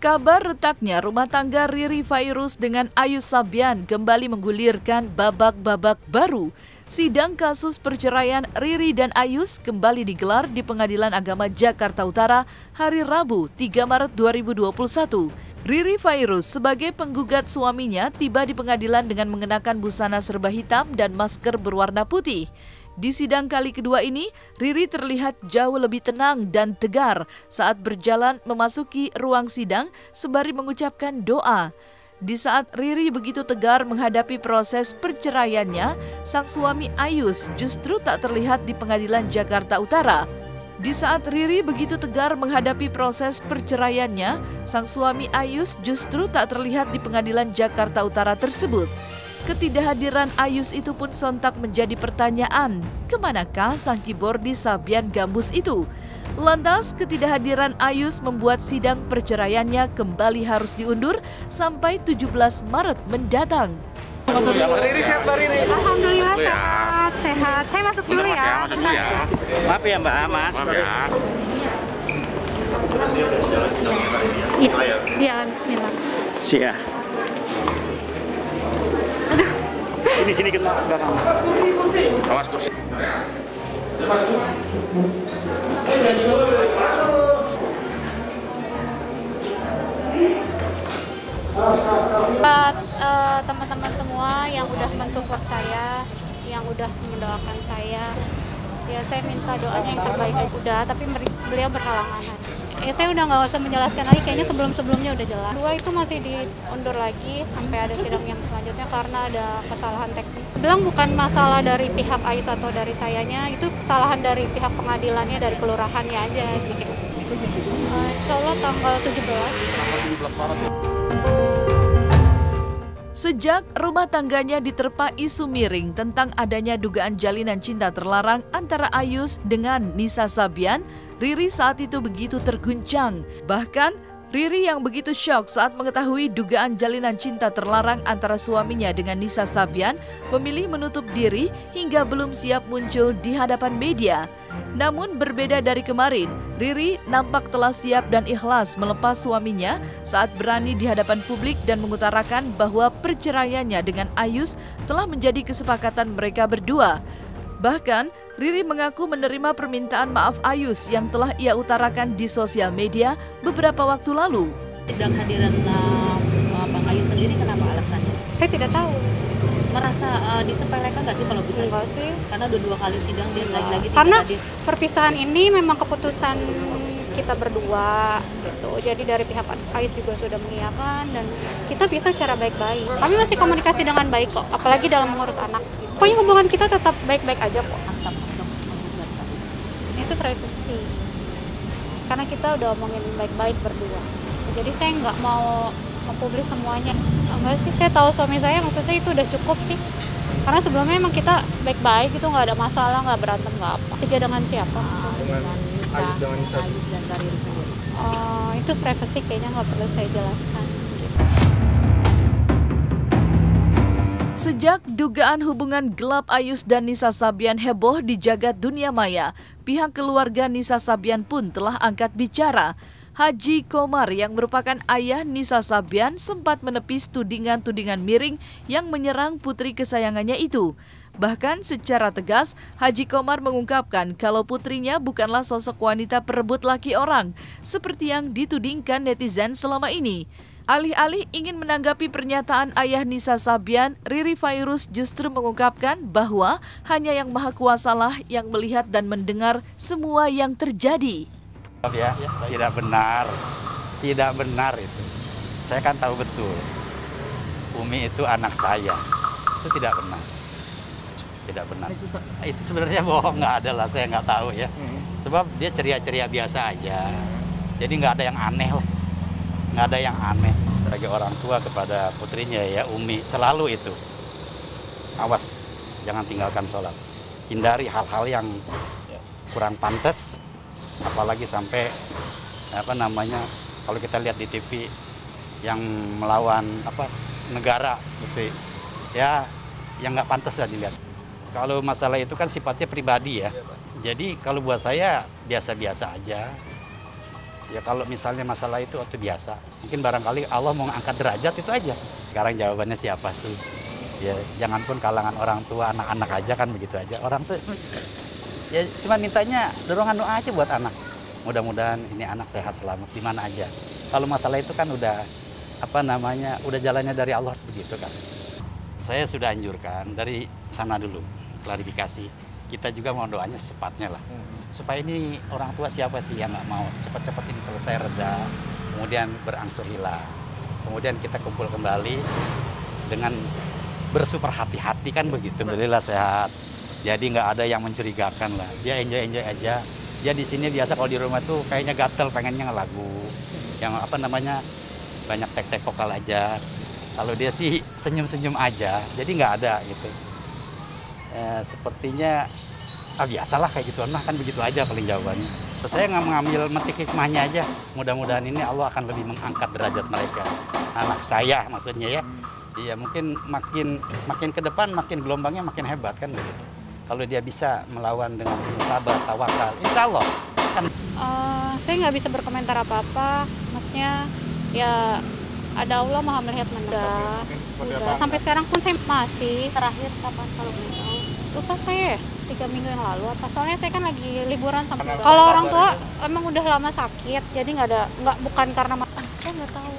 Kabar retaknya rumah tangga Riri Fairuz dengan Ayus Sabian kembali menggulirkan babak-babak baru. Sidang kasus perceraian Riri dan Ayus kembali digelar di Pengadilan Agama Jakarta Utara hari Rabu 3 Maret 2021. Riri Fairuz sebagai penggugat suaminya tiba di pengadilan dengan mengenakan busana serba hitam dan masker berwarna putih. Di sidang kali kedua ini, Riri terlihat jauh lebih tenang dan tegar saat berjalan memasuki ruang sidang sembari mengucapkan doa. Di saat Riri begitu tegar menghadapi proses perceraiannya, sang suami Ayus justru tak terlihat di Pengadilan Jakarta Utara. Di saat Riri begitu tegar menghadapi proses perceraiannya, sang suami Ayus justru tak terlihat di Pengadilan Jakarta Utara tersebut. Ketidakhadiran Ayus itu pun sontak menjadi pertanyaan, kemanakah sang keyboardis Sabian Gambus itu? Lantas, ketidakhadiran Ayus membuat sidang perceraiannya kembali harus diundur sampai 17 Maret mendatang. Riri sehat, Mbak Riri? Alhamdulillah sehat. Saya masuk dulu ya. Masuk dulu ya. Maaf ya Mbak, Mas. Maaf ya. Iya, bismillah. Siap. Sini ke belakang. Awas kursi. Buat teman-teman semua yang udah mensupport saya, yang udah mendoakan saya, ya saya minta doanya yang terbaik. Udah, tapi beliau berhalangan. Ya saya udah nggak usah menjelaskan lagi, kayaknya sebelum-sebelumnya udah jelas. Dua itu masih diundur lagi sampai ada sidang yang selanjutnya karena ada kesalahan teknis. Bilang bukan masalah dari pihak Ayus atau dari sayanya, itu kesalahan dari pihak pengadilannya, dari kelurahannya aja gitu. Insya Allah tanggal 17. Sejak rumah tangganya diterpa isu miring tentang adanya dugaan jalinan cinta terlarang antara Ayus dengan Nisa Sabian, Riri saat itu begitu terguncang. Bahkan, Riri yang begitu syok saat mengetahui dugaan jalinan cinta terlarang antara suaminya dengan Nisa Sabian memilih menutup diri hingga belum siap muncul di hadapan media. Namun berbeda dari kemarin, Riri nampak telah siap dan ikhlas melepas suaminya saat berani di hadapan publik dan mengutarakan bahwa perceraiannya dengan Ayus telah menjadi kesepakatan mereka berdua. Bahkan, Riri mengaku menerima permintaan maaf Ayus yang telah ia utarakan di sosial media beberapa waktu lalu. Sidang hadiran Bang Ayus sendiri kenapa alasannya? Saya tidak tahu. Merasa disepelekan nggak sih kalau bisa? Enggak sih. Karena udah 2 kali sidang dia lagi-lagi tidak Karena hadir. perpisahan ini memang keputusan kita berdua gitu. Jadi dari pihak Ayus juga sudah mengiyakan dan kita bisa secara baik-baik. Kami masih komunikasi dengan baik kok, apalagi dalam mengurus anak. Pokoknya hubungan kita tetap baik-baik aja kok. Mantap untuk menggugat. Itu privasi. Karena kita udah omongin baik-baik berdua. Jadi saya nggak mau mempublis semuanya. Enggak sih, saya tahu suami saya, maksud saya itu udah cukup sih. Karena sebelumnya emang kita baik-baik, itu nggak ada masalah, nggak berantem, nggak apa. Tiga dengan siapa? Dengan Nisa, Ayus dan Riri sendiri. Itu privasi kayaknya nggak perlu saya jelaskan. Sejak dugaan hubungan gelap Ayus dan Nisa Sabian heboh di jagat dunia maya, pihak keluarga Nisa Sabian pun telah angkat bicara. Haji Komar yang merupakan ayah Nisa Sabian sempat menepis tudingan-tudingan miring yang menyerang putri kesayangannya itu. Bahkan secara tegas, Haji Komar mengungkapkan kalau putrinya bukanlah sosok wanita perebut laki orang, seperti yang ditudingkan netizen selama ini. Alih-alih ingin menanggapi pernyataan ayah Nisa Sabian, Riri Fairuz justru mengungkapkan bahwa hanya Yang Maha Kuasalah yang melihat dan mendengar semua yang terjadi. Ya, tidak benar itu. Saya kan tahu betul, Umi itu anak saya, itu tidak benar. Itu sebenarnya bohong, nggak ada lah, saya nggak tahu ya. Sebab dia ceria-ceria biasa aja, jadi nggak ada yang aneh lah, nggak ada yang aneh. Sebagai orang tua kepada putrinya ya, Umi selalu itu, awas, jangan tinggalkan sholat, hindari hal-hal yang kurang pantas. Apalagi sampai kalau kita lihat di TV yang melawan negara seperti ya yang nggak pantas lah dilihat. Kalau masalah itu kan sifatnya pribadi ya. Jadi kalau buat saya biasa-biasa aja. Ya kalau misalnya masalah itu biasa. Mungkin barangkali Allah mau angkat derajat itu aja. Sekarang jawabannya siapa sih? Ya jangan pun kalangan orang tua, anak-anak aja kan begitu aja. Orang tuh ya cuma mintanya dorongan doa aja buat anak. Mudah-mudahan ini anak sehat selamat di mana aja. Kalau masalah itu kan udah udah jalannya dari Allah seperti itu kan. Saya sudah anjurkan dari sana dulu klarifikasi. Kita juga mau doanya secepatnya lah. Supaya ini orang tua siapa sih yang nggak mau cepat-cepat ini selesai reda, kemudian berangsur hilang. Kemudian kita kumpul kembali dengan bersuper hati-hati kan begitu. Alhamdulillah sehat. Jadi nggak ada yang mencurigakan lah. Dia enjoy aja. Dia di sini biasa kalau di rumah tuh kayaknya gatel pengennya ngelagu. Yang banyak tek-tek vokal aja. Kalau dia sih senyum-senyum aja. Jadi nggak ada gitu. Sepertinya biasalah kayak gitu. Nah kan begitu aja paling jawabannya. Saya nggak mengambil metik hikmahnya aja. Mudah-mudahan ini Allah akan lebih mengangkat derajat mereka. Anak saya maksudnya ya. Iya mungkin makin ke depan makin gelombangnya makin hebat kan begitu. Kalau dia bisa melawan dengan sabar, tawakal, insya Allah kan. Saya nggak bisa berkomentar apa-apa. Maksudnya ya ada Allah Maha melihat udah. Sampai sekarang pun saya masih. Terakhir kapan kalau boleh tahu? Lupa saya 3 minggu yang lalu apa. Soalnya saya kan lagi liburan sama. Kalau orang tua emang udah lama sakit, jadi bukan karena saya nggak tahu.